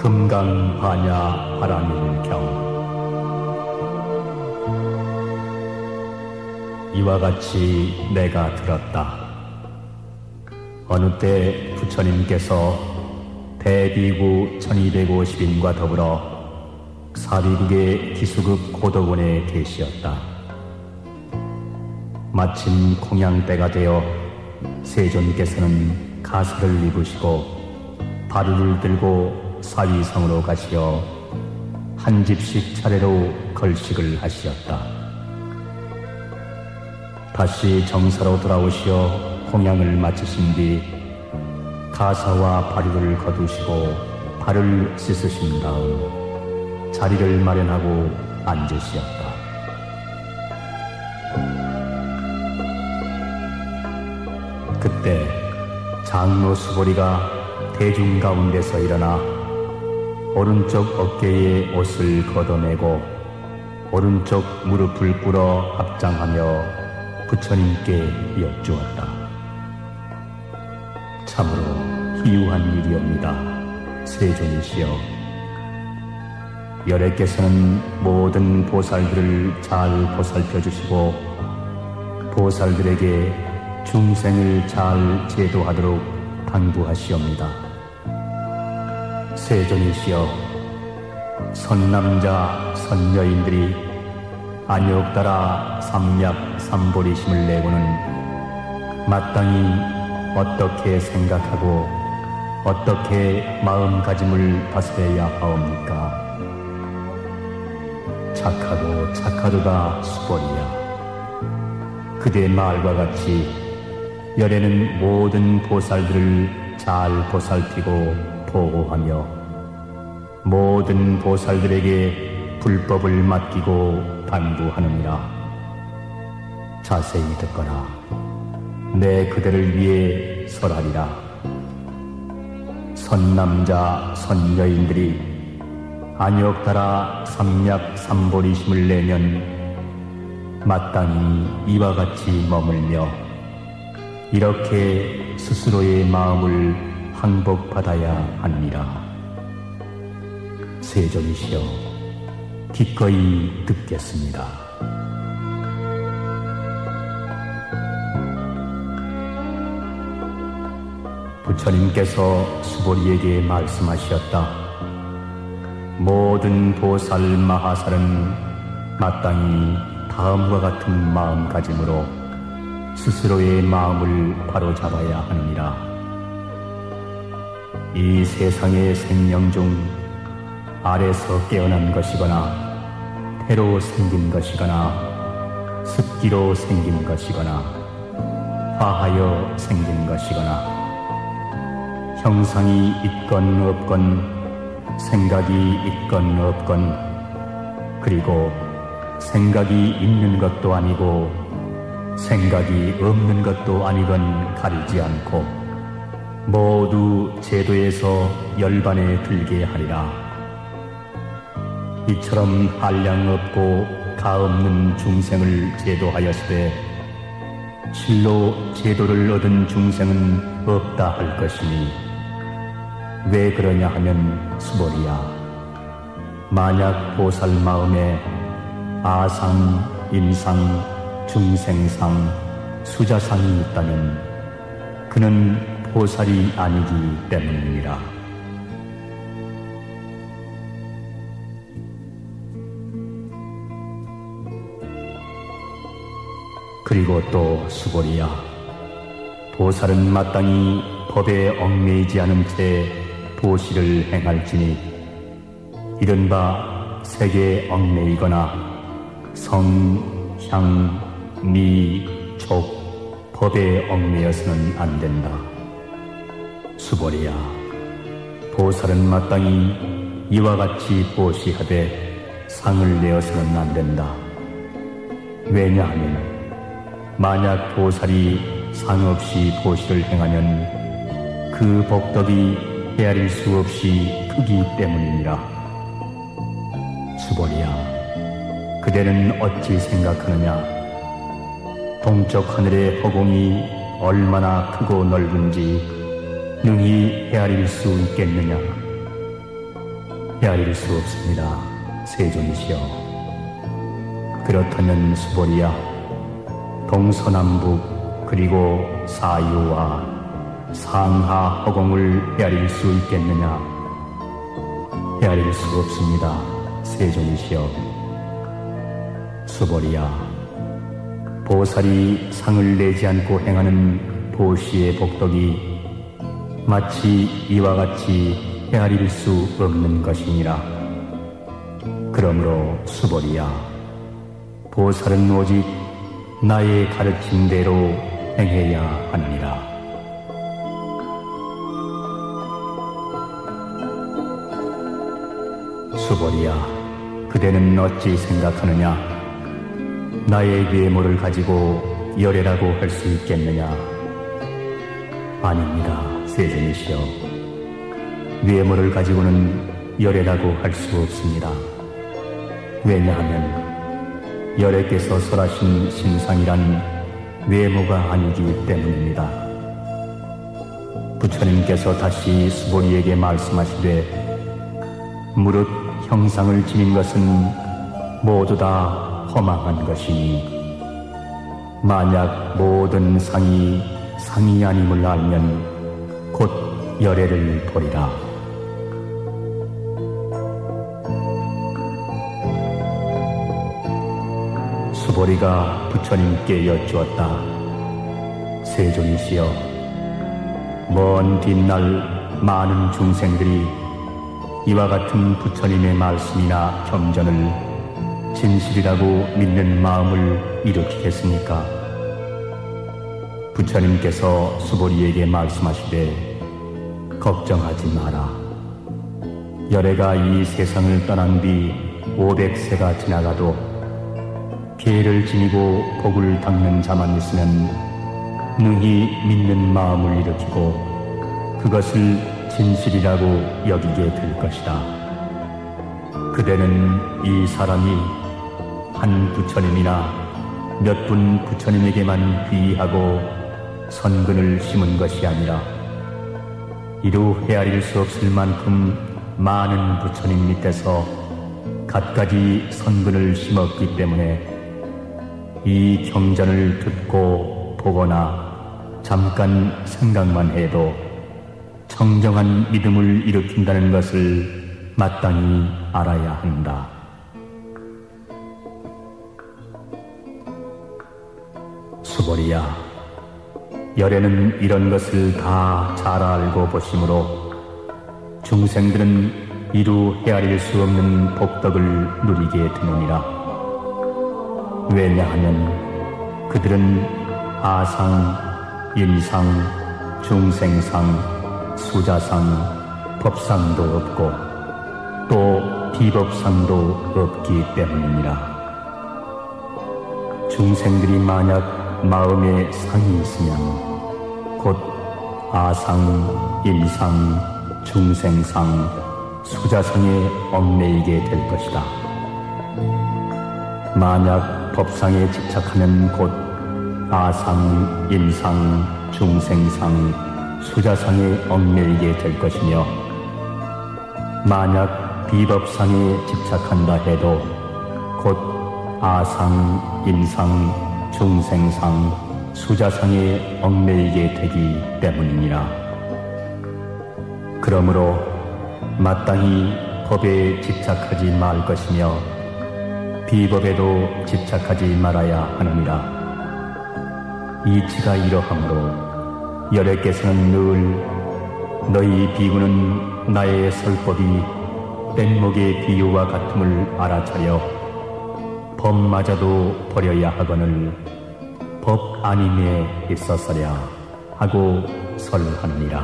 금강반야 바라밀경. 이와 같이 내가 들었다. 어느 때 부처님께서 대비구 1250인과 더불어 사비국의 기수급 고덕원에 계시었다. 마침 공양 때가 되어 세존께서는 가사를 입으시고 바루를 들고 사위성으로 가시어 한 집씩 차례로 걸식을 하시었다. 다시 정사로 돌아오시어 공양을 마치신 뒤 가사와 바루를 거두시고 발을 씻으신 다음 자리를 마련하고 앉으시었다. 그때 장로 수보리가 대중 가운데서 일어나 오른쪽 어깨에 옷을 걷어내고 오른쪽 무릎을 꿇어 합장하며 부처님께 여쭈었다. 참으로 희유한 일이옵니다. 세존이시여, 열애께서는 모든 보살들을 잘 보살펴주시고 보살들에게 중생을 잘 제도하도록 당부하시옵니다. 세존이시여, 선남자 선여인들이 안욕 따라 삼약 삼보리심을 내고는 마땅히 어떻게 생각하고 어떻게 마음가짐을 다스려야 하옵니까? 착하고 착하도다 수보리야, 그대 말과 같이 열애는 모든 보살들을 잘 보살피고 보호하며 모든 보살들에게 불법을 맡기고 당부하느니라. 자세히 듣거라. 내 그대를 위해 설하리라. 선남자 선여인들이 안욕 따라 삼약 삼보리심을 내면 마땅히 이와 같이 머물며 이렇게 스스로의 마음을 항복받아야 합니다. 세존이시여, 기꺼이 듣겠습니다. 부처님께서 수보리에게 말씀하셨다. 모든 보살 마하살은 마땅히 다음과 같은 마음가짐으로 스스로의 마음을 바로잡아야 하느니라. 이 세상의 생명 중 아래서 깨어난 것이거나 태로 생긴 것이거나 습기로 생긴 것이거나 화하여 생긴 것이거나 형상이 있건 없건 생각이 있건 없건 그리고 생각이 있는 것도 아니고 생각이 없는 것도 아니건 가리지 않고 모두 제도에서 열반에 들게 하리라. 이처럼 한량 없고 가없는 중생을 제도하였으되 실로 제도를 얻은 중생은 없다 할 것이니 왜 그러냐 하면 수보리야, 만약 보살 마음에 아상, 임상, 중생상, 수자상이 있다면 그는 보살이 아니기 때문이니라. 그리고 또 수보리야, 보살은 마땅히 법에 얽매이지 않은 채 보시를 행할지니 이른바 색에 얽매이거나 성, 향, 미, 촉, 법에 얽매여서는 안 된다. 수보리야, 보살은 마땅히 이와 같이 보시하되 상을 내어서는 안 된다. 왜냐하면 만약 보살이 상 없이 보시를 행하면 그 복덕이 헤아릴 수 없이 크기 때문이니라. 수보리야, 그대는 어찌 생각하느냐? 동쪽 하늘의 허공이 얼마나 크고 넓은지 능히 헤아릴 수 있겠느냐? 헤아릴 수 없습니다. 세존이시여. 그렇다면 수보리야, 동서남북 그리고 사유와 상하 허공을 헤아릴 수 있겠느냐? 헤아릴 수 없습니다. 세존이시여. 수보리야, 보살이 상을 내지 않고 행하는 보시의 복덕이 마치 이와 같이 헤아릴 수 없는 것이니라. 그러므로 수보리야, 보살은 오직 나의 가르친 대로 행해야 하느니라. 수보리야, 그대는 어찌 생각하느냐? 나의 외모를 가지고 열애라고 할 수 있겠느냐? 아닙니다. 세존이시여. 외모를 가지고는 열애라고 할 수 없습니다. 왜냐하면 열애께서 설하신 신상이란 외모가 아니기 때문입니다. 부처님께서 다시 수보리에게 말씀하시되 무릇 형상을 지닌 것은 모두 다 허망한 것이니 만약 모든 상이 상이 아님을 알면 곧 열애를 보리라. 수보리가 부처님께 여쭈었다. 세존이시여, 먼 뒷날 많은 중생들이 이와 같은 부처님의 말씀이나 경전을 진실이라고 믿는 마음을 일으키겠습니까? 부처님께서 수보리에게 말씀하시되 걱정하지 마라. 열애가 이 세상을 떠난 뒤 500세가 지나가도 피해를 지니고 복을 닦는 자만 있으면 능히 믿는 마음을 일으키고 그것을 진실이라고 여기게 될 것이다. 그대는 이 사람이 한 부처님이나 몇 분 부처님에게만 귀의하고 선근을 심은 것이 아니라 이루 헤아릴 수 없을 만큼 많은 부처님 밑에서 갖가지 선근을 심었기 때문에 이 경전을 듣고 보거나 잠깐 생각만 해도 청정한 믿음을 일으킨다는 것을 마땅히 알아야 한다. 수보리야, 열애는 이런 것을 다 잘 알고 보시므로 중생들은 이루 헤아릴 수 없는 복덕을 누리게 되느니라. 왜냐하면 그들은 아상, 인상, 중생상, 수자상, 법상도 없고 또 비법상도 없기 때문이니라. 중생들이 만약 마음에 상이 있으면 곧 아상, 인상, 중생상, 수자상에 얽매이게 될 것이다. 만약 법상에 집착하면 곧 아상, 인상, 중생상, 수자상에 얽매이게 될 것이며 만약 비법상에 집착한다 해도 곧 아상, 인상, 중생상, 수자상에 얽매이게 되기 때문이니라. 그러므로 마땅히 법에 집착하지 말 것이며 비법에도 집착하지 말아야 하느니라. 이치가 이러하므로 열애께서는 늘 너희 비구는 나의 설법이 뗏목의 비유와 같음을 알아차려 법마저도 버려야 하거늘 법 아님에 있었으랴 하고 설하느니라.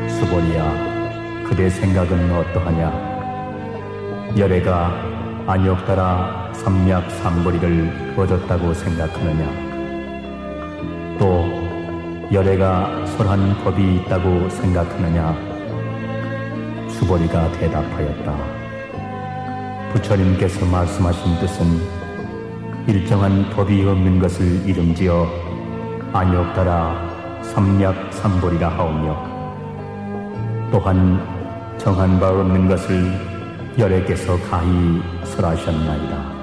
수보리야, 그대 생각은 어떠하냐? 열애가 안욕따라 삼맥삼거리를 얻었다고 생각하느냐? 또 열애가 설한 법이 있다고 생각하느냐? 수보리가 대답하였다. 부처님께서 말씀하신 뜻은 일정한 법이 없는 것을 이름지어 안욕따라 삼약삼벌이라 하오며 또한 정한 바 없는 것을 열애께서 가히 설하셨나이다.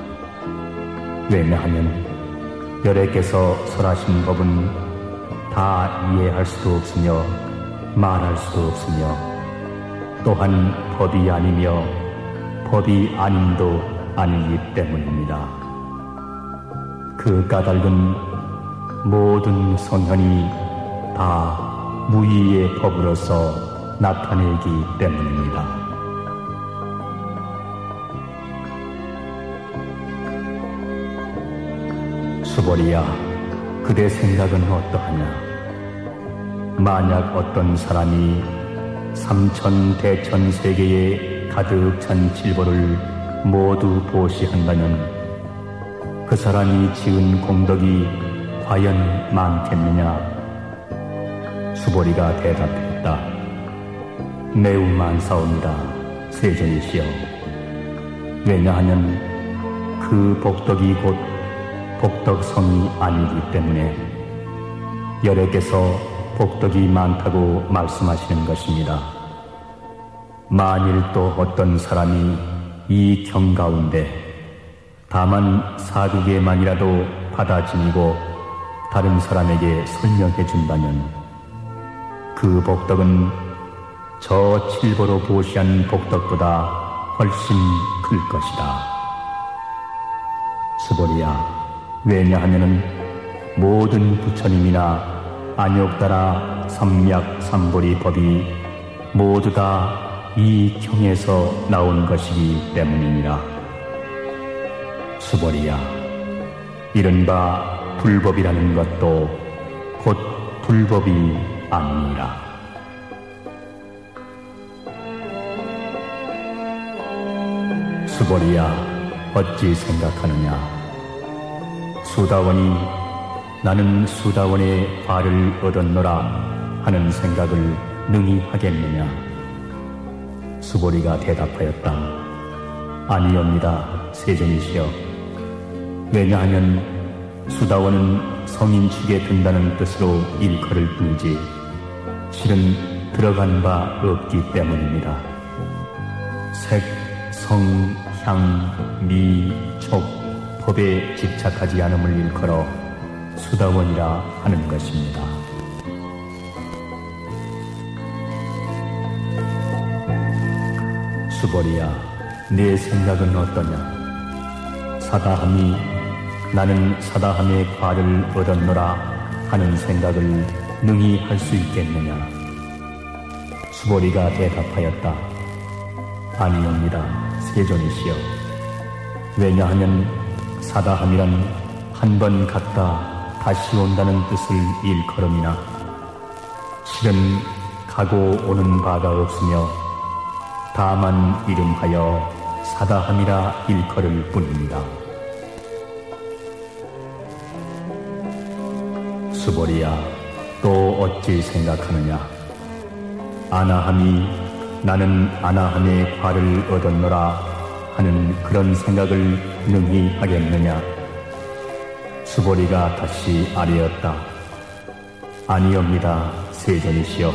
왜냐하면 열애께서 설하신 법은 다 이해할 수도 없으며 말할 수도 없으며 또한 법이 아니며 법이 아님도 아니기 때문입니다. 그 까닭은 모든 성현이 다 무의의 법으로서 나타내기 때문입니다. 수보리야, 그대 생각은 어떠하냐? 만약 어떤 사람이 삼천대천세계에 가득 찬 칠보를 모두 보시한다면 그 사람이 지은 공덕이 과연 많겠느냐? 수보리가 대답했다. 매우 많사옵니다, 세존이시여. 왜냐하면 그 복덕이 곧 복덕성이 아니기 때문에 열애께서 복덕이 많다고 말씀하시는 것입니다. 만일 또 어떤 사람이 이 경 가운데 다만 사국에만이라도 받아 지니고 다른 사람에게 설명해 준다면 그 복덕은 저 칠보로 보시한 복덕보다 훨씬 클 것이다. 수보리야, 왜냐하면 모든 부처님이나 안욕따라 삼약삼보리 법이 모두 다 이 경에서 나온 것이기 때문이니라. 수보리야, 이른바 불법이라는 것도 곧 불법이 아니니라. 수보리야, 어찌 생각하느냐? 수다원이 나는 수다원의 과를 얻었노라 하는 생각을 능히 하겠느냐? 수보리가 대답하였다. 아니옵니다, 세존이시여. 왜냐하면 수다원은 성인 축에 든다는 뜻으로 일컬을 뿐이지 실은 들어간 바 없기 때문입니다. 색, 성, 향, 미, 촉, 법에 집착하지 않음을 일컬어 수다원이라 하는 것입니다. 수보리야, 네 생각은 어떠냐? 사다함이 나는 사다함의 과를 얻었노라 하는 생각을 능히 할 수 있겠느냐? 수보리가 대답하였다. 아니옵니다, 세존이시여. 왜냐하면 사다함이란 한 번 갔다 다시 온다는 뜻을 일컬음이나 실은 가고 오는 바가 없으며 다만 이름하여 사다함이라 일컬을 뿐입니다. 수보리야, 또 어찌 생각하느냐? 아나함이 나는 아나함의 과를 얻었노라 하는 그런 생각을 능히 하겠느냐? 수보리가 다시 아뢰었다. 아니옵니다, 세존이시여.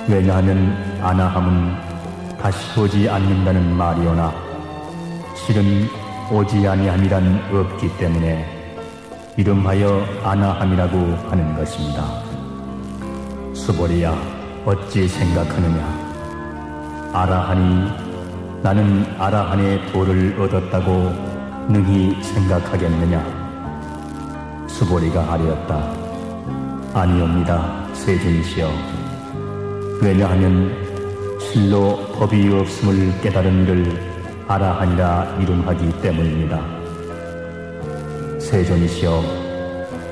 왜냐하면 아나함은 다시 오지 않는다는 말이오나 실은 오지 아니함이란 없기 때문에 이름하여 아나함이라고 하는 것입니다. 수보리야, 어찌 생각하느냐? 아라하니 나는 아라한의 도를 얻었다고 능히 생각하겠느냐? 수보리가 아뢰었다. 아니옵니다, 세존이시여. 왜냐하면 실로 법이 없음을 깨달은 이를 아라한이라 이름하기 때문입니다. 세존이시여,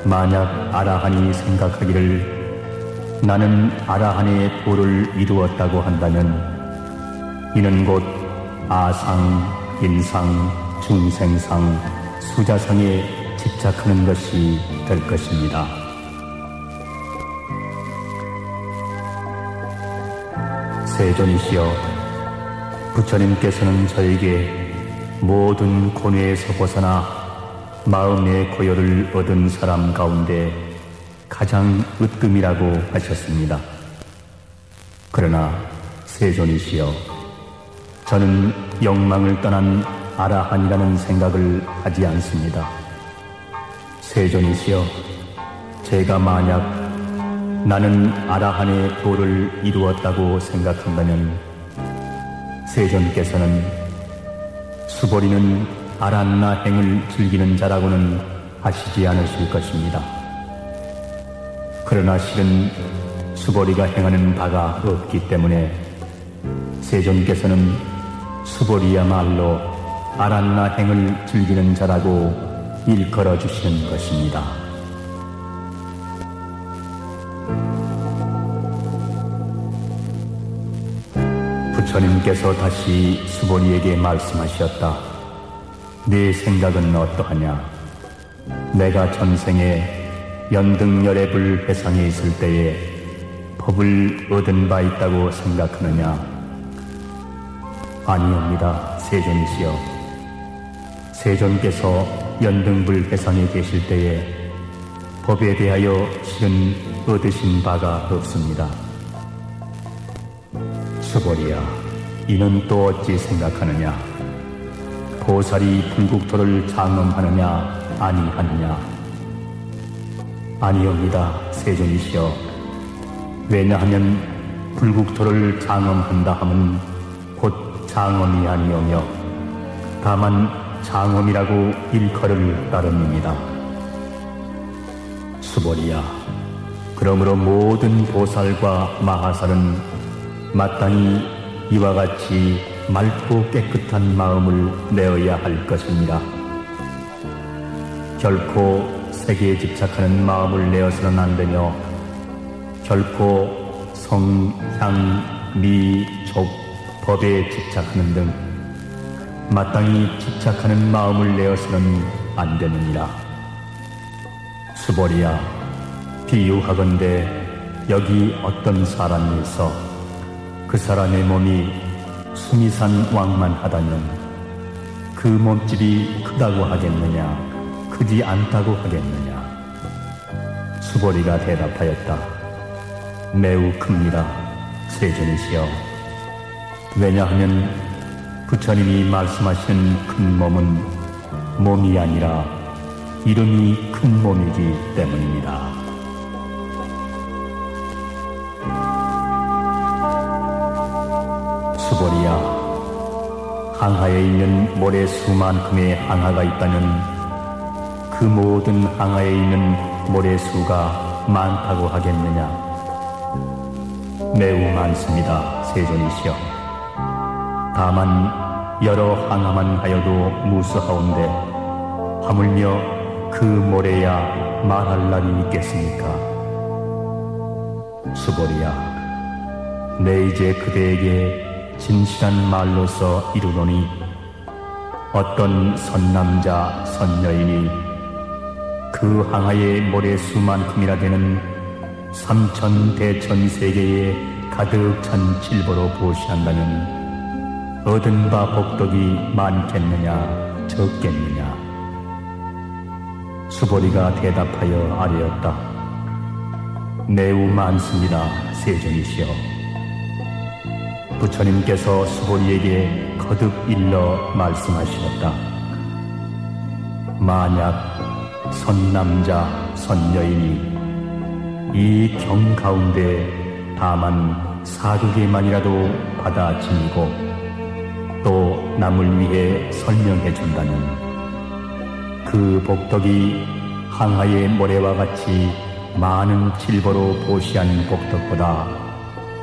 만약 아라한이 생각하기를 나는 아라한의 도를 이루었다고 한다면 이는 곧 아상, 인상, 중생상, 수자상에 집착하는 것이 될 것입니다. 세존이시여, 부처님께서는 저에게 모든 고뇌에서 벗어나 마음의 고요를 얻은 사람 가운데 가장 으뜸이라고 하셨습니다. 그러나 세존이시여, 저는 영망을 떠난 아라한이라는 생각을 하지 않습니다. 세존이시여, 제가 만약 나는 아라한의 도를 이루었다고 생각한다면 세존께서는 수보리는 아란나 행을 즐기는 자라고는 하시지 않으실 것입니다. 그러나 실은 수보리가 행하는 바가 없기 때문에 세존께서는 수보리야말로 아란나 행을 즐기는 자라고 일컬어 주시는 것입니다. 부처님께서 다시 수보리에게 말씀하셨다. 네 생각은 어떠하냐? 내가 전생에 연등열애불 회상에 있을 때에 법을 얻은 바 있다고 생각하느냐? 아니옵니다, 세존이시여. 세존께서 연등불 회상에 계실 때에 법에 대하여 실은 얻으신 바가 없습니다. 수보리야, 이는 또 어찌 생각하느냐? 보살이 불국토를 장엄하느냐 아니하느냐? 아니옵니다, 세존이시여. 왜냐하면 불국토를 장엄한다 함은 곧 장엄이 아니오며 다만 장엄이라고 일컬을 따름입니다. 수보리야, 그러므로 모든 보살과 마하살은 마땅히 이와 같이 맑고 깨끗한 마음을 내어야 할 것입니다. 결코 세계에 집착하는 마음을 내어서는 안 되며 결코 성, 향, 미, 족, 법에 집착하는 등 마땅히 집착하는 마음을 내어서는 안 되느니라. 수보리야, 비유하건대 여기 어떤 사람이 있어 그 사람의 몸이 수미산 왕만하다면 그 몸집이 크다고 하겠느냐, 크지 않다고 하겠느냐? 수보리가 대답하였다. 매우 큽니다, 세존이시여. 왜냐하면 부처님이 말씀하신 큰 몸은 몸이 아니라 이름이 큰 몸이기 때문입니다. 수보리야, 항하에 있는 모래 수만큼의 항하가 있다면 그 모든 항하에 있는 모래수가 많다고 하겠느냐? 매우 많습니다, 세존이시여. 다만 여러 항하만 하여도 무수하온데 하물며 그 모래야 말할 날이 있겠습니까? 수보리야, 내 이제 그대에게 진실한 말로서 이르노니 어떤 선남자 선여인이 그 항하의 모래수만큼이나 되는 삼천대천세계에 가득 찬 칠보로 보시한다면 얻은 바 복덕이 많겠느냐 적겠느냐? 수보리가 대답하여 아뢰었다. 매우 많습니다, 세존이시여. 부처님께서 수보리에게 거듭 일러 말씀하시었다. 만약 선남자 선여인이 이 경 가운데 다만 4극에만이라도 받아 지니고 또 남을 위해 설명해 준다면 그 복덕이 항하의 모래와 같이 많은 칠보로 보시한 복덕보다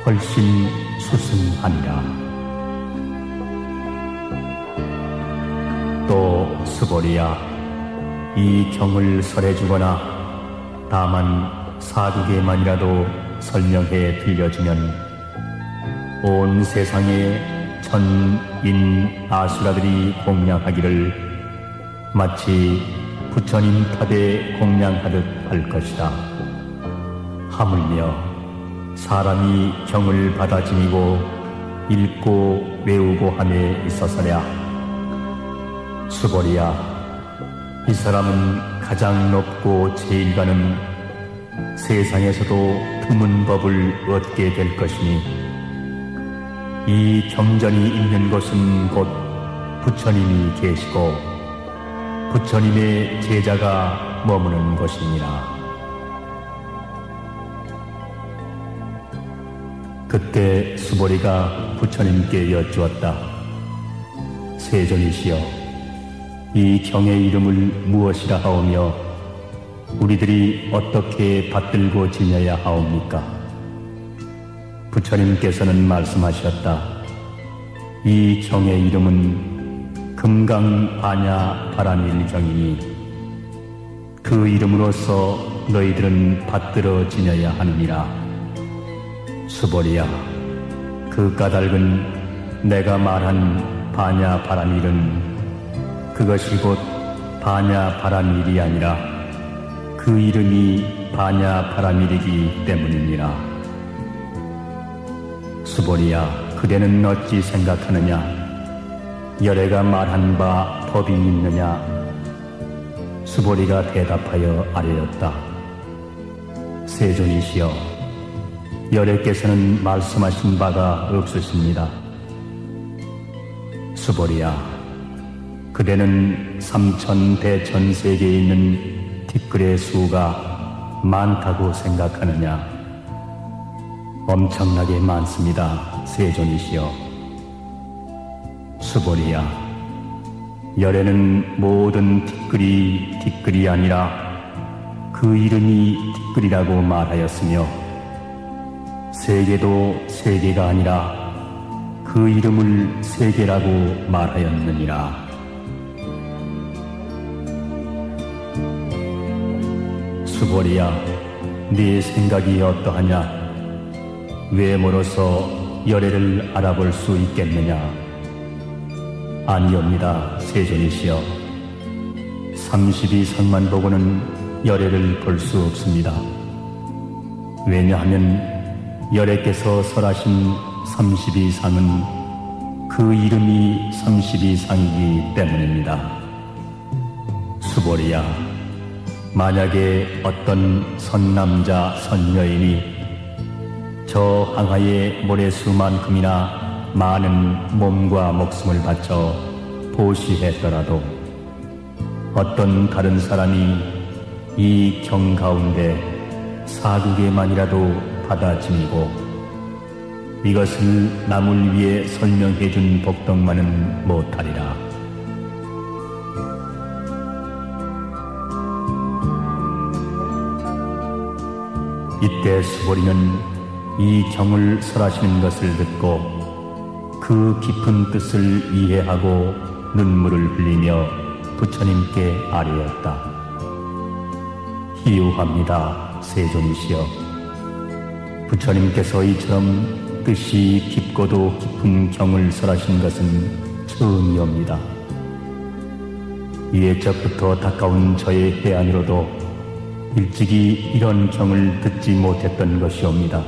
훨씬 수승하니라. 또 수보리야, 이 경을 설해주거나 다만 4극에만이라도 설명해 들려주면 온 세상에 천, 인, 아수라들이 공양하기를 마치 부처님 탑에 공양하듯 할 것이다. 하물며 사람이 경을 받아 지니고 읽고 외우고 함에 있어서랴. 수보리야, 이 사람은 가장 높고 제일 가는 세상에서도 드문 법을 얻게 될 것이니 이 경전이 있는 곳은 곧 부처님이 계시고 부처님의 제자가 머무는 곳이니라. 그때 수보리가 부처님께 여쭈었다. 세존이시여, 이 경의 이름을 무엇이라 하오며 우리들이 어떻게 받들고 지내야 하옵니까? 부처님께서는 말씀하셨다. 이 경의 이름은 금강반야바라밀경이니 그 이름으로써 너희들은 받들어 지내야 하느니라. 수보리야, 그 까닭은 내가 말한 반야바라밀은 그것이 곧 반야바라밀이 아니라 그 이름이 반야바라밀이기 때문이니라. 수보리야, 그대는 어찌 생각하느냐? 열애가 말한 바 법이 있느냐? 수보리가 대답하여 아뢰었다. 세존이시여, 열애께서는 말씀하신 바가 없으십니다. 수보리야, 그대는 삼천대천세계에 있는 티끌의 수가 많다고 생각하느냐? 엄청나게 많습니다. 세존이시여. 수보리야, 열애는 모든 티끌이 아니라 그 이름이 티끌이라고 말하였으며 세계도 세계가 아니라 그 이름을 세계라고 말하였느니라. 수보리야, 네 생각이 어떠하냐? 외모로서 열애를 알아볼 수 있겠느냐? 아니옵니다. 세존이시여. 32상만 보고는 열애를 볼 수 없습니다. 왜냐하면 열애께서 설하신 32상은 그 이름이 32상이기 때문입니다. 수보리야, 만약에 어떤 선남자 선여인이 저 항아의 모래수만큼이나 많은 몸과 목숨을 바쳐 보시했더라도 어떤 다른 사람이 이 경 가운데 4국에만이라도 받아지니고 이것을 남을 위해 설명해준 복덕만은 못하리라. 이때 수보리는 이 경을 설하시는 것을 듣고 그 깊은 뜻을 이해하고 눈물을 흘리며 부처님께 아뢰었다. 희유합니다. 세존이시여. 부처님께서 이처럼 뜻이 깊고도 깊은 경을 설하신 것은 처음이옵니다. 이에적부터 가까운 저의 해안으로도 일찍이 이런 경을 듣지 못했던 것이옵니다.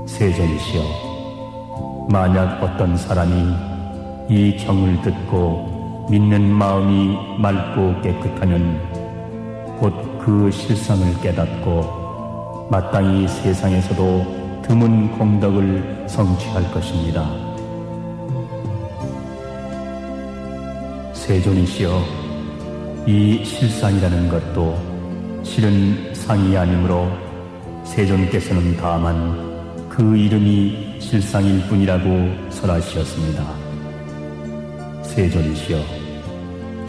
세존이시여, 만약 어떤 사람이 이 경을 듣고 믿는 마음이 맑고 깨끗하면 곧 그 실상을 깨닫고 마땅히 세상에서도 드문 공덕을 성취할 것입니다. 세존이시여, 이 실상이라는 것도 실은 상이 아니므로 세존께서는 다만 그 이름이 실상일 뿐이라고 설하시었습니다. 세존이시여,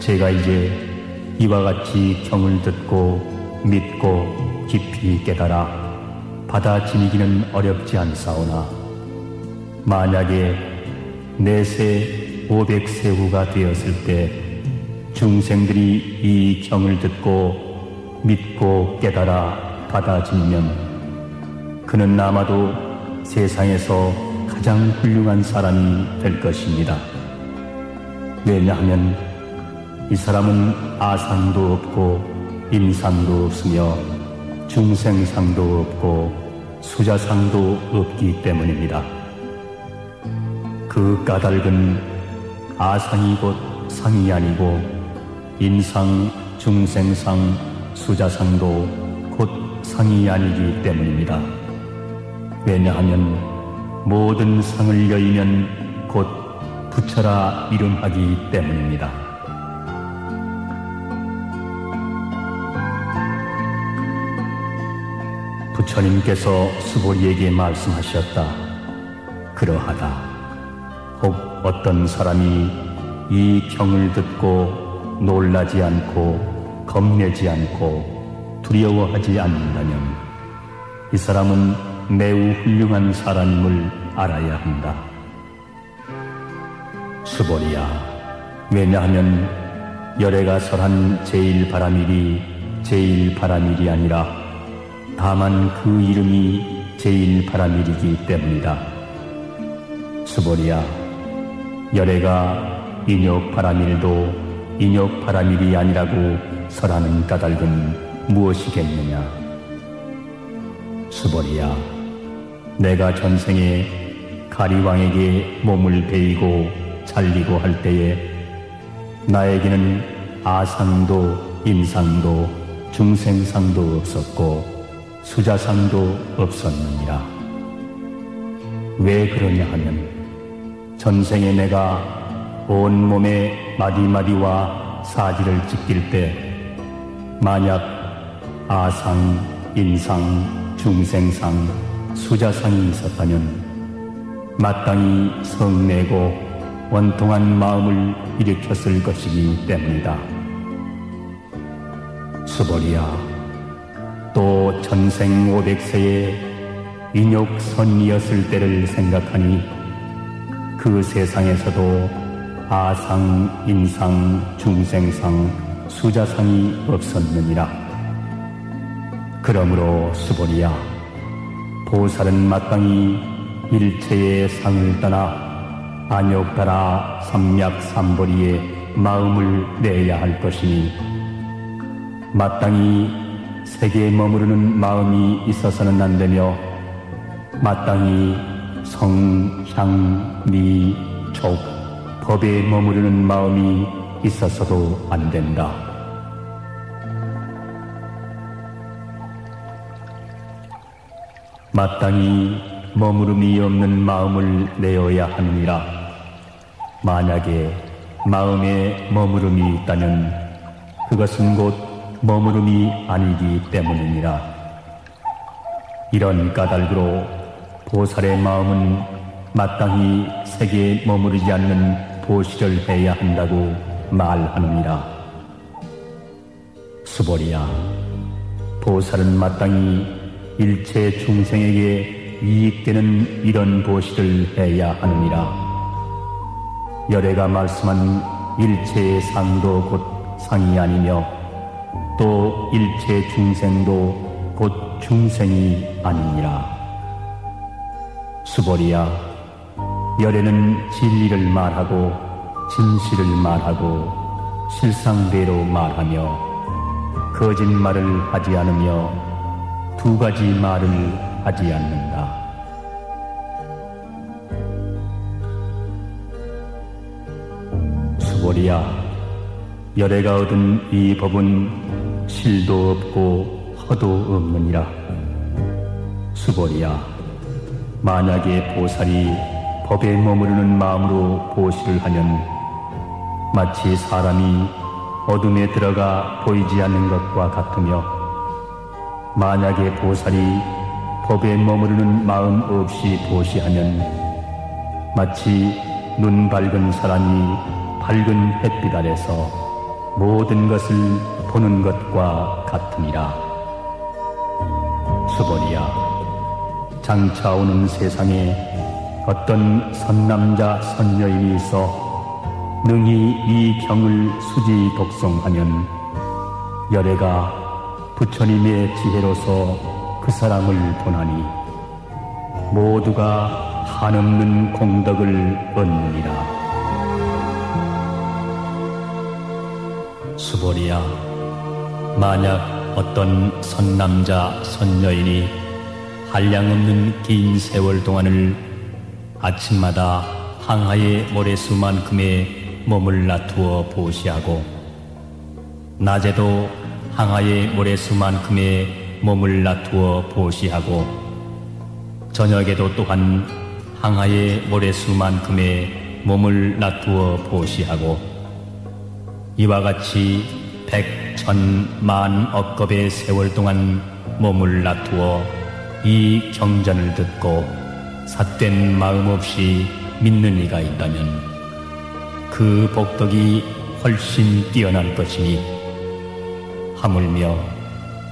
제가 이제 이와 같이 경을 듣고 믿고 깊이 깨달아 받아 지니기는 어렵지 않사오나 만약에 내세 500세 후가 되었을 때 중생들이 이 경을 듣고 믿고 깨달아 받아 지니면 그는 아마도 세상에서 가장 훌륭한 사람이 될 것입니다. 왜냐하면 이 사람은 아상도 없고 임상도 없으며 중생상도 없고 수자상도 없기 때문입니다. 그 까닭은 아상이 곧 상이 아니고 임상, 중생상, 수자상도 곧 상이 아니기 때문입니다. 왜냐하면 모든 상을 여의면 곧 부처라 이름하기 때문입니다. 부처님께서 수보리에게 말씀하셨다. 그러하다. 혹 어떤 사람이 이 경을 듣고 놀라지 않고 겁내지 않고 두려워하지 않는다면 이 사람은 매우 훌륭한 사람임을 알아야 한다. 수보리야, 왜냐하면 열애가 설한 제1바라밀이 제1바라밀이 아니라 다만 그 이름이 제1바라밀이기 때문이다. 수보리야, 열애가 인욕바라밀도 인욕바라밀이 아니라고 설하는 까닭은 무엇이겠느냐? 수보리야, 내가 전생에 가리왕에게 몸을 베이고 잘리고 할 때에 나에게는 아상도 인상도 중생상도 없었고 수자상도 없었느니라. 왜 그러냐 하면 전생에 내가 온몸에 마디마디와 사지를 찢길 때 만약 아상, 인상, 중생상, 수자상이 있었다면 마땅히 성내고 원통한 마음을 일으켰을 것이기 때문이다. 수보리야, 또 전생 500세에 인욕선이었을 때를 생각하니 그 세상에서도 아상, 인상, 중생상, 수자상이 없었느니라. 그러므로 수보리야, 보살은 마땅히 일체의 상을 떠나 안욕 따라 삼맥삼보리에 마음을 내야 할 것이니 마땅히 세계에 머무르는 마음이 있어서는 안 되며 마땅히 성, 향, 미, 촉, 법에 머무르는 마음이 있어서도 안 된다. 마땅히 머무름이 없는 마음을 내어야 하느니라. 만약에 마음에 머무름이 있다면 그것은 곧 머무름이 아니기 때문이니라. 이런 까닭으로 보살의 마음은 마땅히 세계에 머무르지 않는 보시를 해야 한다고 말하느니라. 수보리야, 보살은 마땅히 일체 중생에게 이익되는 이런 보시를 해야 하느니라. 열애가 말씀한 일체의 상도 곧 상이 아니며 또 일체 중생도 곧 중생이 아니니라. 수보리야, 열애는 진리를 말하고 진실을 말하고 실상대로 말하며 거짓말을 하지 않으며 두 가지 말을 하지 않는다. 수보리야, 열애가 얻은 이 법은 실도 없고 허도 없느니라. 수보리야, 만약에 보살이 법에 머무르는 마음으로 보시를 하면 마치 사람이 어둠에 들어가 보이지 않는 것과 같으며 만약에 보살이 법에 머무르는 마음 없이 보시하면 마치 눈 밝은 사람이 밝은 햇빛 아래서 모든 것을 보는 것과 같으니라. 수보리야, 장차 오는 세상에 어떤 선남자 선여인이 있어 능히 이 경을 수지 독송하면 열애가 부처님의 지혜로서 그 사람을 보나니 모두가 한없는 공덕을 얻느니라. 수보리야, 만약 어떤 선남자 선여인이 한량없는 긴 세월 동안을 아침마다 항하의 모래수만큼의 몸을 놔두어 보시하고 낮에도 항하의 모래수만큼의 몸을 놔두어 보시하고 저녁에도 또한 항하의 모래수만큼의 몸을 놔두어 보시하고 이와 같이 100, 1000, 만 억겁의 세월 동안 몸을 놔두어 이 경전을 듣고 삿된 마음 없이 믿는 이가 있다면 그 복덕이 훨씬 뛰어날 것이니 하물며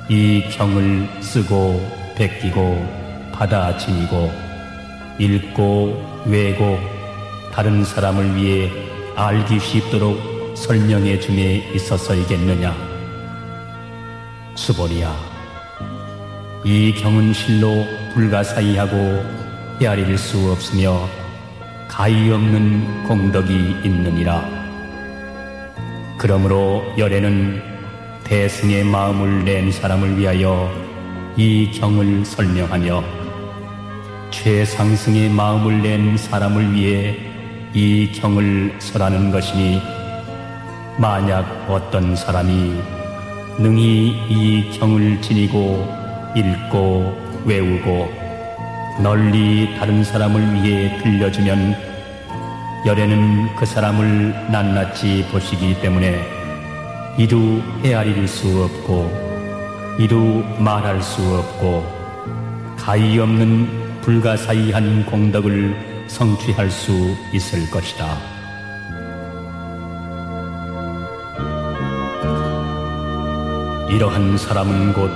이 경을 쓰고 베끼고 받아 지니고 읽고 외고 다른 사람을 위해 알기 쉽도록 설명해 줌에 있어서이겠느냐. 수보리야, 이 경은 실로 불가사의하고 헤아릴 수 없으며 가히 없는 공덕이 있느니라. 그러므로 열애는 대승의 마음을 낸 사람을 위하여 이 경을 설명하며 최상승의 마음을 낸 사람을 위해 이 경을 설하는 것이니 만약 어떤 사람이 능히 이 경을 지니고 읽고 외우고 널리 다른 사람을 위해 들려주면 열애는 그 사람을 낱낱이 보시기 때문에 이루 헤아릴 수 없고 이루 말할 수 없고 가히 없는 불가사의한 공덕을 성취할 수 있을 것이다. 이러한 사람은 곧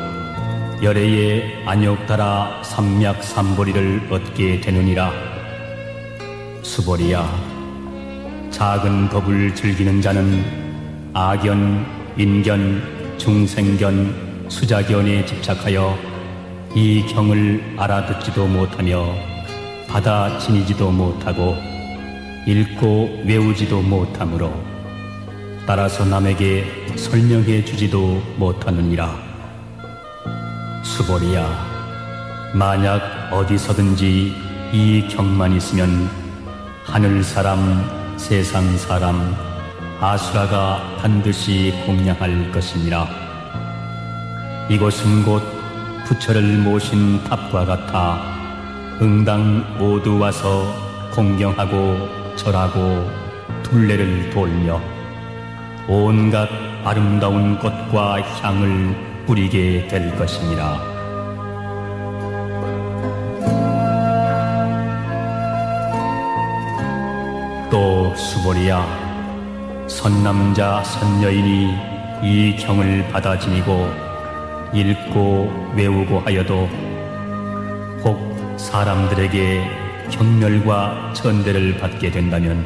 열애의 안욕달아 삼맥삼보리를 얻게 되느니라. 수보리야, 작은 법을 즐기는 자는 아견, 인견, 중생견, 수자견에 집착하여 이 경을 알아듣지도 못하며 받아 지니지도 못하고 읽고 외우지도 못하므로 따라서 남에게 설명해 주지도 못하느니라. 수보리야, 만약 어디서든지 이 경만 있으면 하늘 사람, 세상 사람, 아수라가 반드시 공양할 것이니라. 이곳은 곧 부처를 모신 탑과 같아 응당 모두 와서 공경하고 절하고 둘레를 돌며 온갖 아름다운 꽃과 향을 뿌리게 될 것이니라. 또 수보리야, 선남자 선여인이 이 경을 받아 지니고 읽고 외우고 하여도 혹 사람들에게 경멸과 천대를 받게 된다면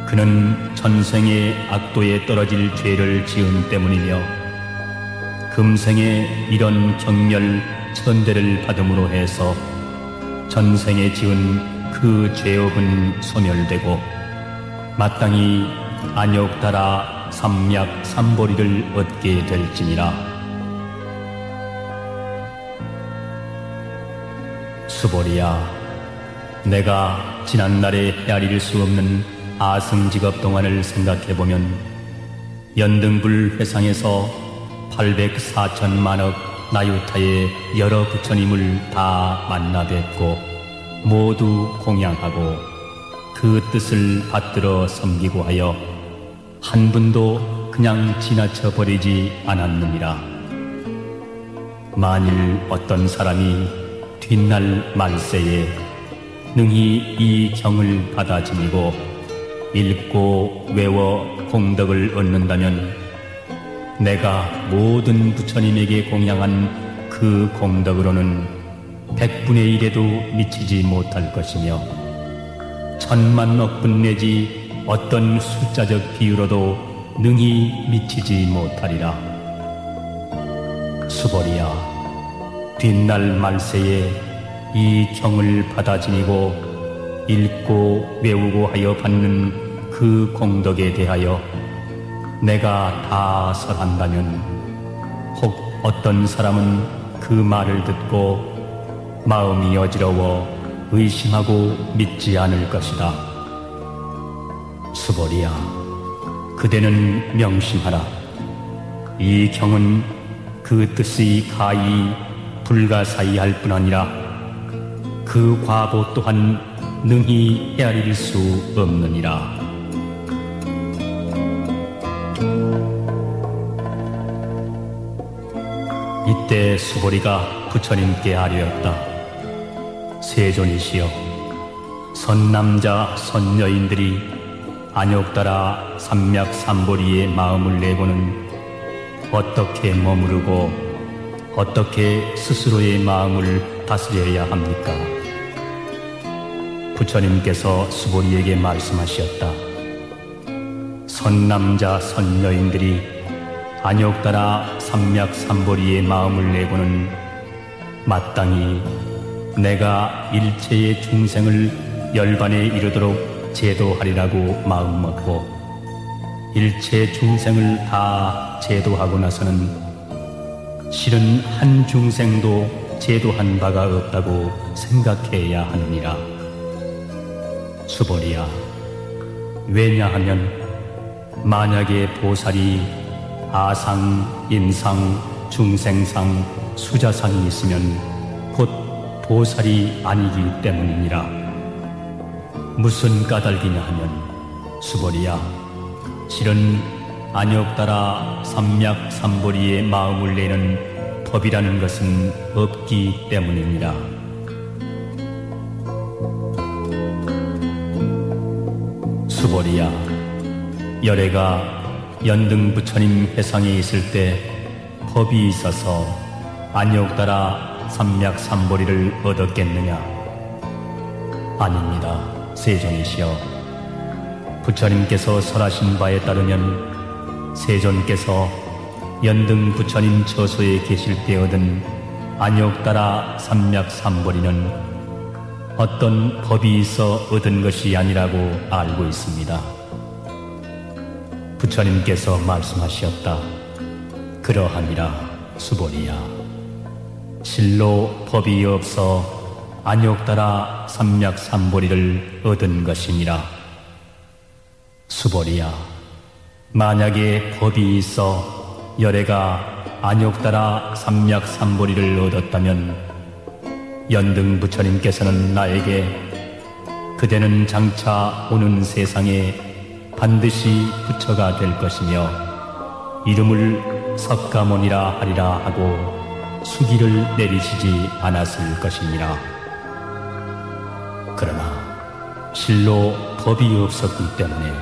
그는 전생의 악도에 떨어질 죄를 지은 때문이며 금생에 이런 경멸 천대를 받음으로 해서 전생에 지은 그 죄업은 소멸되고 마땅히 안욕달아 삼맥삼보리를 얻게 될지니라. 수보리야, 내가 지난날에 헤아릴 수 없는 아승직업 동안을 생각해보면 연등불 회상에서 804천만억 나유타의 여러 부처님을 다 만나 뵙고 모두 공양하고 그 뜻을 받들어 섬기고 하여 한 분도 그냥 지나쳐 버리지 않았느니라. 만일 어떤 사람이 뒷날 말세에 능히 이 경을 받아 지니고 읽고 외워 공덕을 얻는다면 내가 모든 부처님에게 공양한 그 공덕으로는 100분의 1에도 미치지 못할 것이며 1000만 억분 내지 어떤 숫자적 비유로도 능히 미치지 못하리라. 수보리야, 뒷날 말세에 이 경을 받아 지니고 읽고 외우고 하여 받는 그 공덕에 대하여 내가 다 설한다면 혹 어떤 사람은 그 말을 듣고 마음이 어지러워 의심하고 믿지 않을 것이다. 수보리야, 그대는 명심하라. 이 경은 그 그 뜻의 가히 불가사의할 뿐 아니라 그 과보 또한 능히 헤아릴 수 없느니라. 이때 수보리가 부처님께 아뢰었다. 세존이시여, 선남자 선여인들이 안욕따라 삼맥삼보리의 마음을 내고는 어떻게 머무르고 어떻게 스스로의 마음을 다스려야 합니까? 부처님께서 수보리에게 말씀하셨다. 선남자 선여인들이 안욕따라 삼맥삼보리의 마음을 내고는 마땅히 내가 일체의 중생을 열반에 이르도록 제도하리라고 마음먹고 일체 중생을 다 제도하고 나서는 실은 한 중생도 제도한 바가 없다고 생각해야 하느니라. 수보리야, 왜냐하면 만약에 보살이 아상, 인상, 중생상, 수자상이 있으면 곧 보살이 아니기 때문이니라. 무슨 까닭이냐 하면 수보리야, 실은 안욕따라 삼맥삼보리의 마음을 내는 법이라는 것은 없기 때문이니라. 수보리야, 열애가 연등 부처님 회상에 있을 때 법이 있어서 안욕따라 삼맥삼보리를 얻었겠느냐? 아닙니다. 세존이시여, 부처님께서 설하신 바에 따르면 세존께서 연등 부처님 처소에 계실 때 얻은 안욕따라 삼맥삼보리는 어떤 법이 있어 얻은 것이 아니라고 알고 있습니다. 부처님께서 말씀하셨다. 그러하니라. 수보리야, 실로 법이 없어 안욕따라 삼맥삼보리를 얻은 것이니라. 수보리야, 만약에 법이 있어 열애가 안욕따라 삼맥삼보리를 얻었다면 연등 부처님께서는 나에게 그대는 장차 오는 세상에 반드시 부처가 될 것이며 이름을 석가모니라 하리라 하고 수기를 내리시지 않았을 것이니라. 그러나 실로 법이 없었기 때문에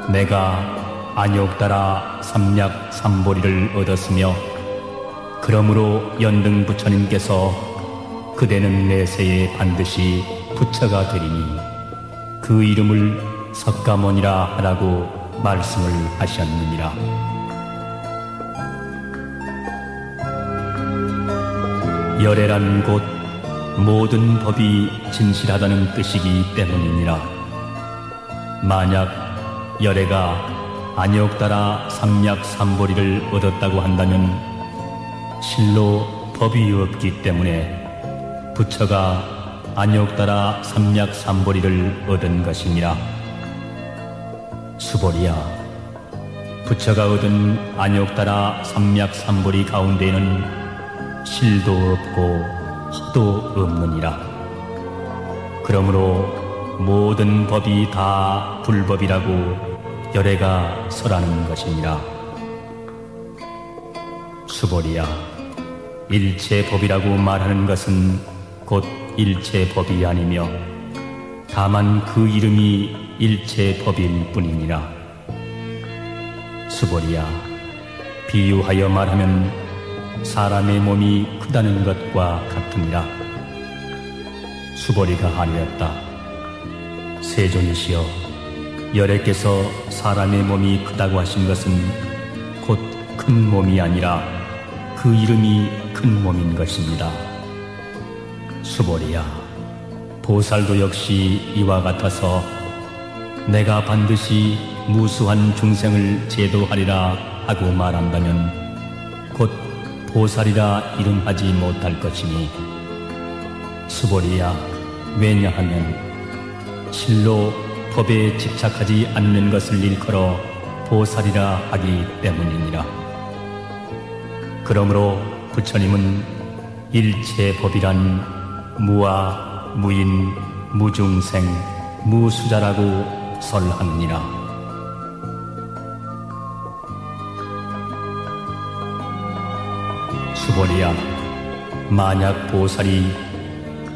내가 안욕따라 삼맥삼보리를 얻었으며 그러므로 연등 부처님께서 그대는 내세에 반드시 부처가 되리니 그 이름을 석가모니라 하라고 말씀을 하셨느니라. 열애란 곧 모든 법이 진실하다는 뜻이기 때문이니라. 만약 열애가 안욕따라 삼맥삼보리를 얻었다고 한다면 실로 법이 없기 때문에 부처가 안욕따라 삼맥삼보리를 얻은 것이니라. 수보리야, 부처가 얻은 안욕따라 삼맥삼보리 가운데에는 실도 없고 허도 없느니라. 그러므로 모든 법이 다 불법이라고 열애가 설하는 것이니라. 수보리야, 일체법이라고 말하는 것은 곧 일체법이 아니며 다만 그 이름이 일체법일 뿐이니라. 수보리야, 비유하여 말하면 사람의 몸이 크다는 것과 같으니라. 수보리가 아뢰었다. 세존이시여, 열애께서 사람의 몸이 크다고 하신 것은 곧 큰 몸이 아니라 그 이름이 큰 몸인 것입니다. 수보리야, 보살도 역시 이와 같아서 내가 반드시 무수한 중생을 제도하리라 하고 말한다면 곧 보살이라 이름하지 못할 것이니 수보리야, 왜냐하면 실로 법에 집착하지 않는 것을 일컬어 보살이라 하기 때문이니라. 그러므로 부처님은 일체법이란 무아, 무인, 무중생, 무수자라고 설하느니라. 수보리야, 만약 보살이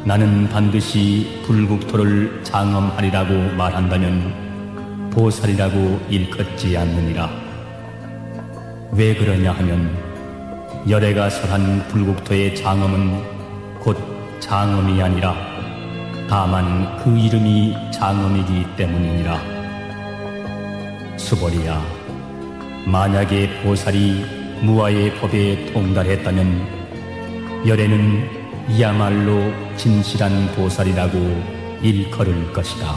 나는 반드시 불국토를 장엄하리라고 말한다면 보살이라고 일컫지 않느니라. 왜 그러냐 하면 열애가 설한 불국토의 장엄은 곧 장엄이 아니라 다만 그 이름이 장엄이기 때문이니라. 수보리야, 만약에 보살이 무아의 법에 통달했다면 열애는 이야말로 진실한 보살이라고 일컬을 것이다.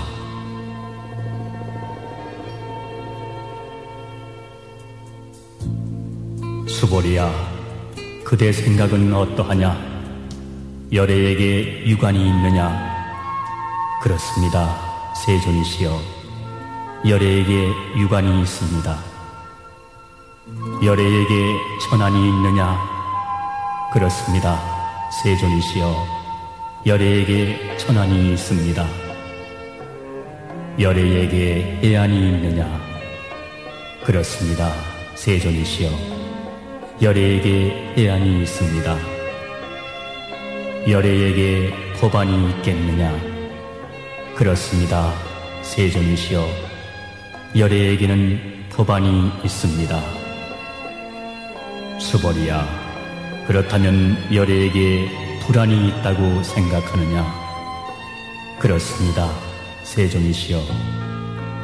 수보리야, 그대 생각은 어떠하냐? 열애에게 유관이 있느냐? 그렇습니다, 세존이시여. 열애에게 유관이 있습니다. 열애에게 천안이 있느냐? 그렇습니다, 세존이시여. 열애에게 천안이 있습니다. 열애에게 해안이 있느냐? 그렇습니다, 세존이시여. 열애에게 해안이 있습니다. 열애에게 법안이 있겠느냐? 그렇습니다, 세존이시여. 열애에게는 법안이 있습니다. 수보리야, 그렇다면 열애에게 불안이 있다고 생각하느냐? 그렇습니다, 세존이시여.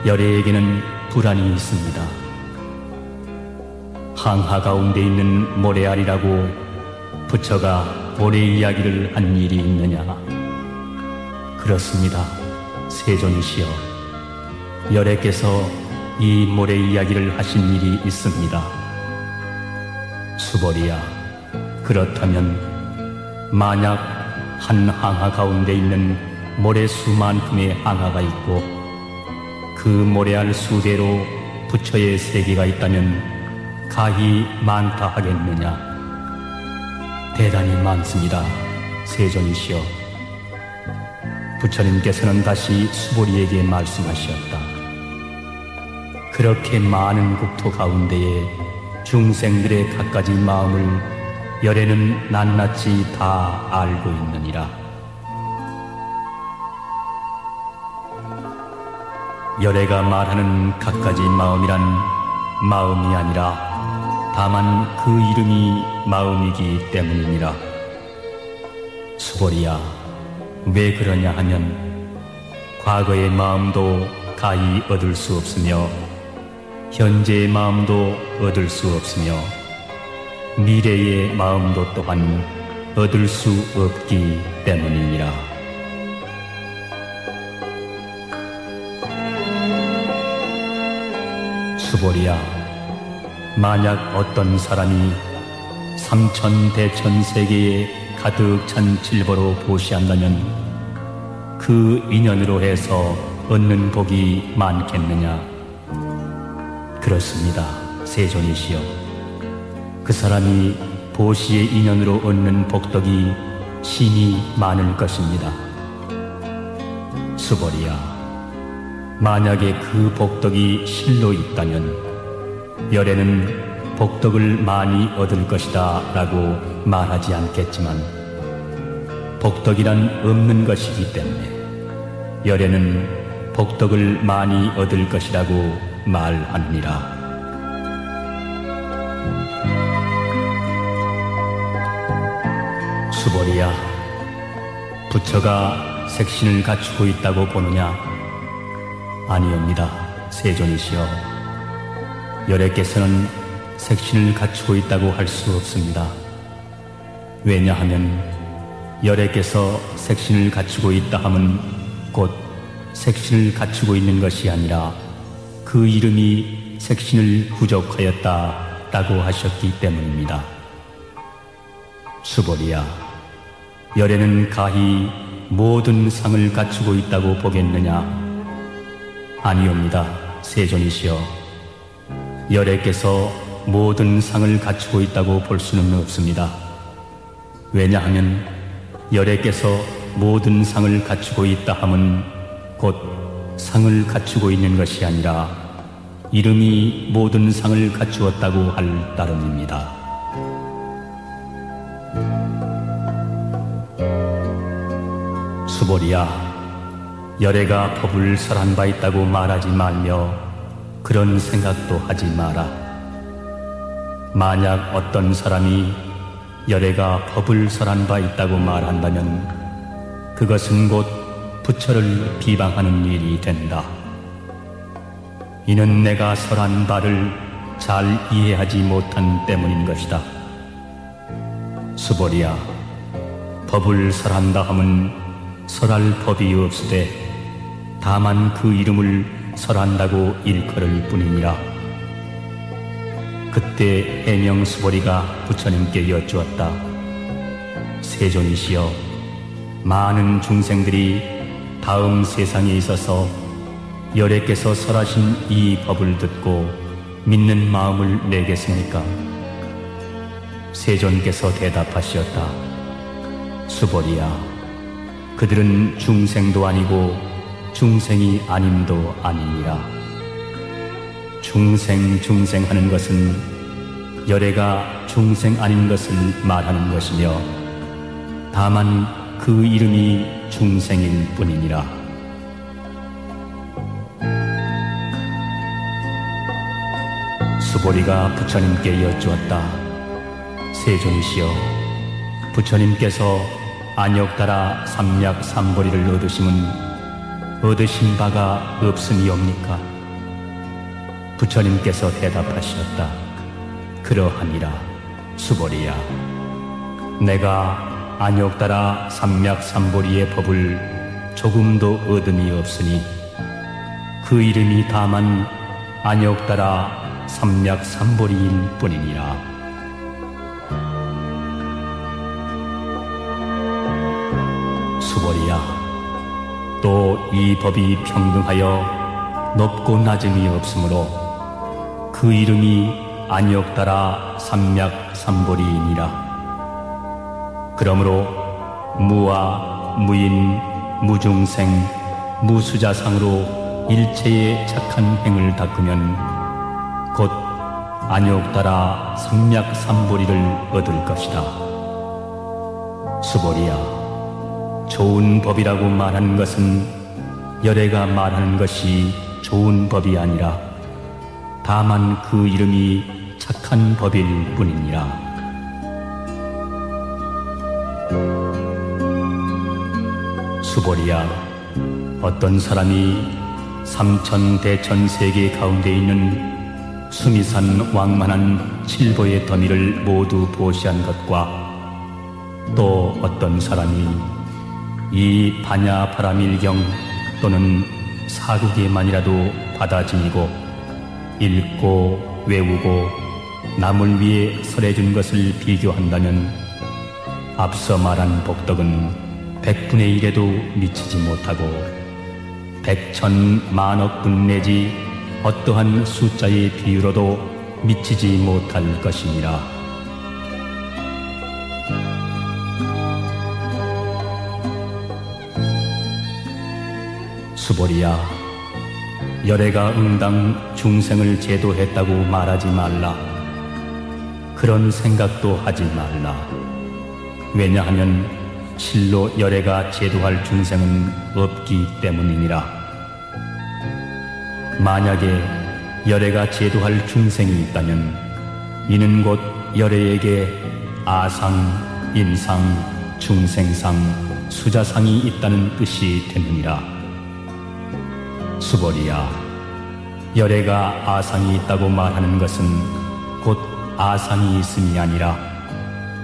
열애에게는 불안이 있습니다. 항하 가운데 있는 모래알이라고 부처가 모래 이야기를 한 일이 있느냐? 그렇습니다, 세존이시여. 열애께서 이 모래 이야기를 하신 일이 있습니다. 수보리야, 그렇다면 만약 한 항하 가운데 있는 모래수만큼의 항하가 있고 그 모래알 수대로 부처의 세계가 있다면 가히 많다 하겠느냐? 대단히 많습니다, 세존이시여. 부처님께서는 다시 수보리에게 말씀하셨다. 그렇게 많은 국토 가운데에 중생들의 갖가지 마음을 열애는 낱낱이 다 알고 있느니라. 열애가 말하는 갖가지 마음이란 마음이 아니라 다만 그 이름이 마음이기 때문이니라. 수보리야, 왜 그러냐 하면 과거의 마음도 가히 얻을 수 없으며 현재의 마음도 얻을 수 없으며 미래의 마음도 또한 얻을 수 없기 때문이니라. 수보리야, 만약 어떤 사람이 삼천대천세계에 가득 찬 질보로 보시한다면 그 인연으로 해서 얻는 복이 많겠느냐? 그렇습니다, 세존이시여. 그 사람이 보시의 인연으로 얻는 복덕이 심히 많을 것입니다. 수보리야, 만약에 그 복덕이 실로 있다면 열애는 복덕을 많이 얻을 것이다 라고 말하지 않겠지만 복덕이란 없는 것이기 때문에 열애는 복덕을 많이 얻을 것이라고 말하느니라. 수보리야, 부처가 색신을 갖추고 있다고 보느냐? 아니옵니다, 세존이시여. 열애께서는 색신을 갖추고 있다고 할 수 없습니다. 왜냐하면 열애께서 색신을 갖추고 있다 함은 곧 색신을 갖추고 있는 것이 아니라 그 이름이 색신을 부족하였다 라고 하셨기 때문입니다. 수보리야, 열애는 가히 모든 상을 갖추고 있다고 보겠느냐? 아니옵니다, 세존이시여. 열애께서 모든 상을 갖추고 있다고 볼 수는 없습니다. 왜냐하면 열애께서 모든 상을 갖추고 있다 함은 곧 상을 갖추고 있는 것이 아니라 이름이 모든 상을 갖추었다고 할 따름입니다. 수보리야, 열애가 법을 설한 바 있다고 말하지 말며 그런 생각도 하지 마라. 만약 어떤 사람이 열애가 법을 설한 바 있다고 말한다면 그것은 곧 부처를 비방하는 일이 된다. 이는 내가 설한 바를 잘 이해하지 못한 때문인 것이다. 수보리야, 법을 설한다 함은 설할 법이 없으되 다만 그 이름을 설한다고 일컬을 뿐이니라. 그때 해명 수보리가 부처님께 여쭈었다. 세존이시여, 많은 중생들이 다음 세상에 있어서 열애께서 설하신 이 법을 듣고 믿는 마음을 내겠습니까? 세존께서 대답하시었다. 수보리야, 그들은 중생도 아니고 중생이 아님도 아니니라. 중생 하는 것은 열애가 중생 아닌 것을 말하는 것이며 다만 그 이름이 중생일 뿐이니라. 수보리가 부처님께 여쭈었다. 세존이시여, 부처님께서 안욕달아 삼략삼보리를 얻으심은 얻으신 바가 없음이옵니까? 부처님께서 대답하셨다. 그러하니라. 수보리야, 내가 안욕달아 삼략삼보리의 법을 조금도 얻음이 없으니 그 이름이 다만 안욕달아 삼략삼보리일 뿐이니라. 수보리야, 또 이 법이 평등하여 높고 낮음이 없으므로 그 이름이 안욕달아 삼략삼보리이니라. 그러므로 무아, 무인, 무중생, 무수자상으로 일체의 착한 행을 닦으면 곧 안욕달아 삼략삼보리를 얻을 것이다. 수보리야, 좋은 법이라고 말하는 것은 열애가 말하는 것이 좋은 법이 아니라 다만 그 이름이 착한 법일 뿐이니라. 수보리야, 어떤 사람이 삼천대천세계 가운데 있는 수미산 왕만한 칠보의 더미를 모두 보시한 것과 또 어떤 사람이 이 반야바라밀경 또는 사국에만이라도 받아지니고 읽고 외우고 남을 위해 설해준 것을 비교한다면 앞서 말한 복덕은 100분의 1에도 미치지 못하고 100,000,000,000억 내지 어떠한 숫자의 비유로도 미치지 못할 것이니라. 수보리야, 열애가 응당 중생을 제도했다고 말하지 말라. 그런 생각도 하지 말라. 왜냐하면 실로 열애가 제도할 중생은 없기 때문이니라. 만약에 열애가 제도할 중생이 있다면 이는 곧 열애에게 아상, 인상, 중생상, 수자상이 있다는 뜻이 되느니라. 수보리야, 열애가 아상이 있다고 말하는 것은 곧 아상이 있음이 아니라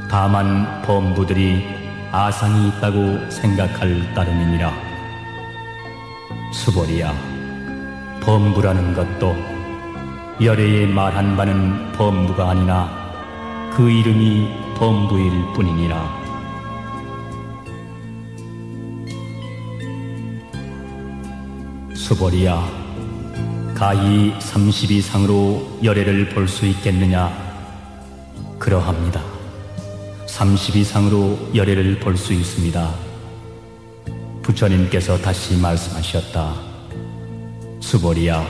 다만 범부들이 아상이 있다고 생각할 따름이니라. 수보리야, 범부라는 것도 열애에 말한 바는 범부가 아니라 그 이름이 범부일 뿐이니라. 수보리야, 가히 30 이상으로 열애를 볼 수 있겠느냐? 그러합니다. 30 이상으로 열애를 볼 수 있습니다. 부처님께서 다시 말씀하셨다. 수보리야,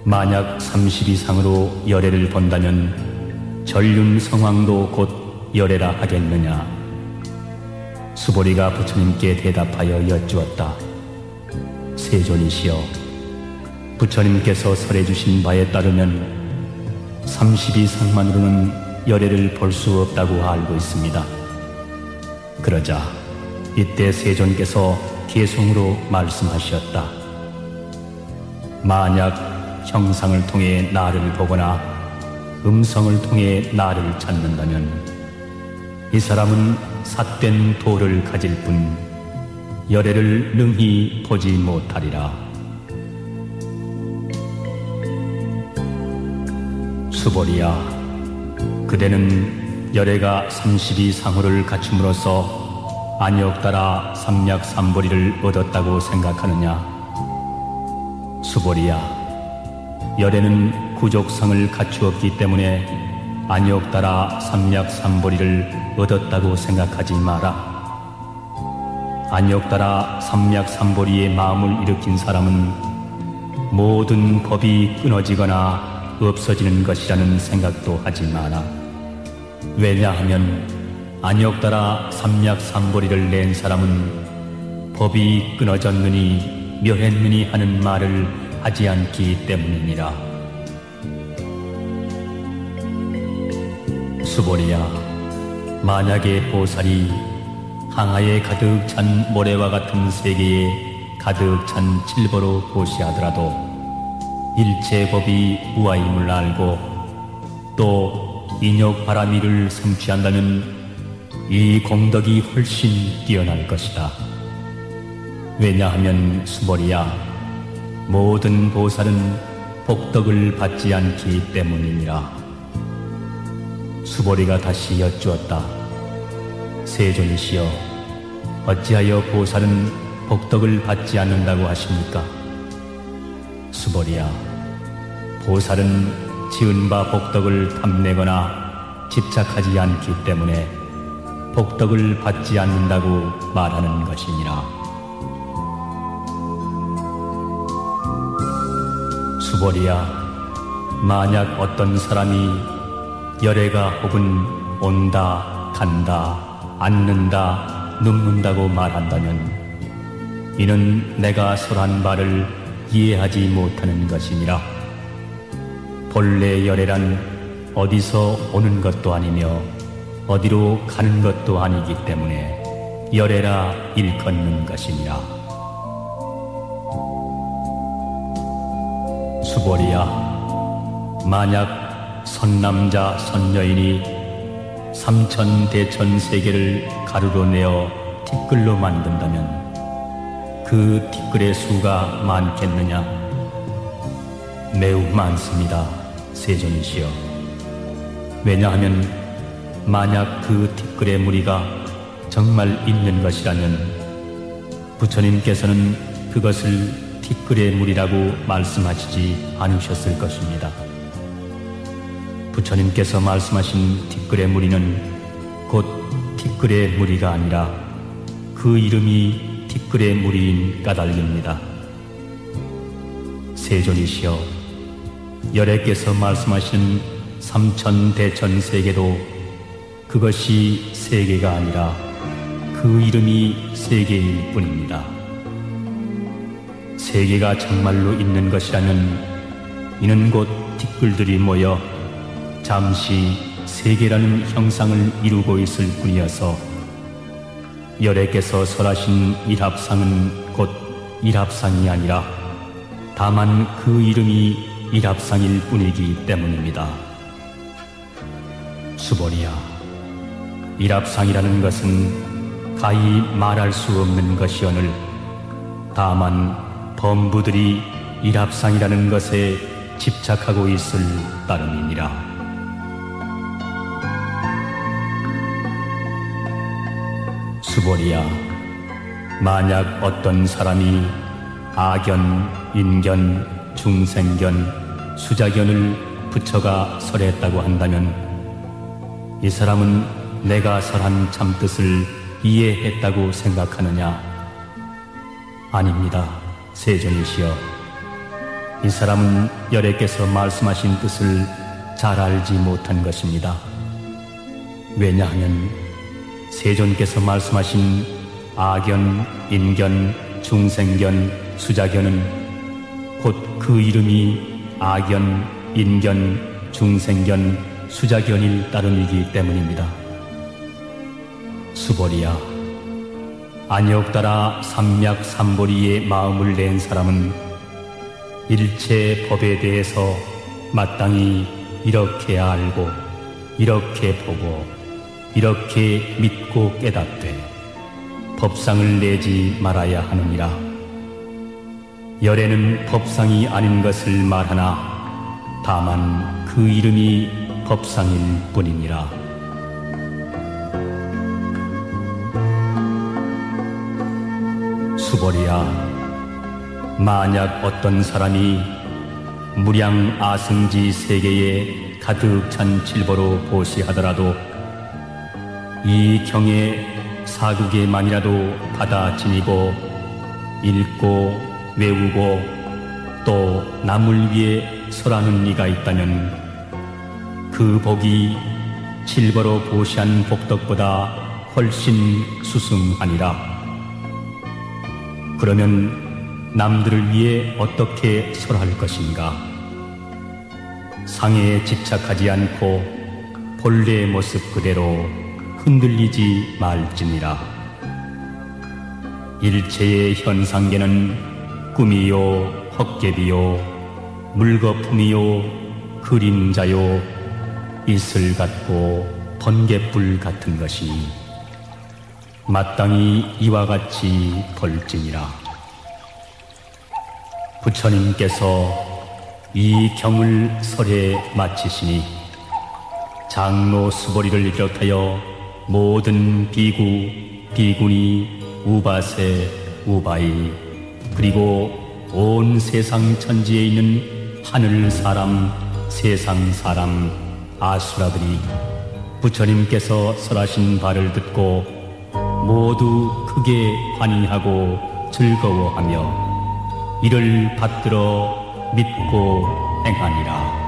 만약 30 이상으로 열애를 본다면 전륜 성왕도 곧 열애라 하겠느냐? 수보리가 부처님께 대답하여 여쭈었다. 세존이시여, 부처님께서 설해 주신 바에 따르면 30 이상만으로는 열애를 볼 수 없다고 알고 있습니다. 그러자 이때 세존께서 개송으로 말씀하셨다. 만약 형상을 통해 나를 보거나 음성을 통해 나를 찾는다면 이 사람은 삿된 도를 가질 뿐 열애를 능히 보지 못하리라. 수보리야, 그대는 열애가 32 상호를 갖춤으로써 안욕따라 삼략삼보리를 얻었다고 생각하느냐? 수보리야, 열애는 구족성을 갖추었기 때문에 안욕따라 삼략삼보리를 얻었다고 생각하지 마라. 안욕따라 삼략삼보리의 마음을 일으킨 사람은 모든 법이 끊어지거나 없어지는 것이라는 생각도 하지 마라. 왜냐하면 안욕따라 삼략삼보리를 낸 사람은 법이 끊어졌느니 멸했느니 하는 말을 하지 않기 때문이니라. 수보리야, 만약에 보살이 항아에 가득 찬 모래와 같은 세계에 가득 찬 칠보로 보시하더라도 일체 법이 우아임을 알고 또 인욕바라미를 성취한다면 이 공덕이 훨씬 뛰어날 것이다. 왜냐하면 수보리야, 모든 보살은 복덕을 받지 않기 때문이니라. 수보리가 다시 여쭈었다. 세존이시여, 어찌하여 보살은 복덕을 받지 않는다고 하십니까? 수보리야, 보살은 지은 바 복덕을 탐내거나 집착하지 않기 때문에 복덕을 받지 않는다고 말하는 것이니라. 수보리야, 만약 어떤 사람이 열애가 혹은 온다, 간다, 앉는다, 눕는다고 말한다면 이는 내가 설한 바를 이해하지 못하는 것이니라. 본래 열애란 어디서 오는 것도 아니며 어디로 가는 것도 아니기 때문에 열애라 일컫는 것이니라. 수보리야, 만약 선남자 선여인이 삼천대천세계를 가루로 내어 티끌로 만든다면 그 티끌의 수가 많겠느냐? 매우 많습니다, 세존이시여. 왜냐하면 만약 그 티끌의 무리가 정말 있는 것이라면 부처님께서는 그것을 티끌의 무리라고 말씀하시지 않으셨을 것입니다. 부처님께서 말씀하신 티끌의 무리는 곧 티끌의 무리가 아니라 그 이름이 티끌의 무리인 까닭입니다. 세존이시여, 열애께서 말씀하신 삼천대천세계도 그것이 세계가 아니라 그 이름이 세계일 뿐입니다. 세계가 정말로 있는 것이라면 이는 곧 티끌들이 모여 잠시 세계라는 형상을 이루고 있을 뿐이어서 열애께서 설하신 일합상은 곧 일합상이 아니라 다만 그 이름이 일합상일 뿐이기 때문입니다. 수보리야, 일합상이라는 것은 가히 말할 수 없는 것이오늘 다만 범부들이 일합상이라는 것에 집착하고 있을 따름이니라. 수보리야, 만약 어떤 사람이 악견, 인견, 중생견, 수자견을 부처가 설했다고 한다면 이 사람은 내가 설한 참뜻을 이해했다고 생각하느냐? 아닙니다. 세존이시여. 이 사람은 열애께서 말씀하신 뜻을 잘 알지 못한 것입니다. 왜냐하면 세존께서 말씀하신 아견, 인견, 중생견, 수자견은 곧 그 이름이 아견, 인견, 중생견, 수자견일 따름이기 때문입니다. 수벌이야, 안욕따라 삼맥삼보리의 마음을 낸 사람은 일체 법에 대해서 마땅히 이렇게 알고, 이렇게 보고, 이렇게 믿고 깨닫되 법상을 내지 말아야 하느니라. 열애는 법상이 아닌 것을 말하나 다만 그 이름이 법상일 뿐이니라. 수벌이야, 만약 어떤 사람이 무량 아승지 세계에 가득 찬 칠보로 보시하더라도 이 경에 사국에만이라도 받아 지니고 읽고 외우고 또 남을 위해 설하는 이가 있다면 그 복이 칠보로 보시한 복덕보다 훨씬 수승하니라. 그러면 남들을 위해 어떻게 설할 것인가? 상해에 집착하지 않고 본래의 모습 그대로 흔들리지 말지니라. 일체의 현상계는 꿈이요, 헛개비요, 물거품이요, 그림자요, 이슬 같고 번갯불 같은 것이니 마땅히 이와 같이 벌지니라. 부처님께서 이 경을 설해 마치시니 장로 수보리를 비롯하여 모든 비구, 비구니, 우바세, 우바이 그리고 온 세상 천지에 있는 하늘 사람, 세상 사람, 아수라들이 부처님께서 설하신 바를 듣고 모두 크게 환희하고 즐거워하며 이를 받들어 믿고 행하니라.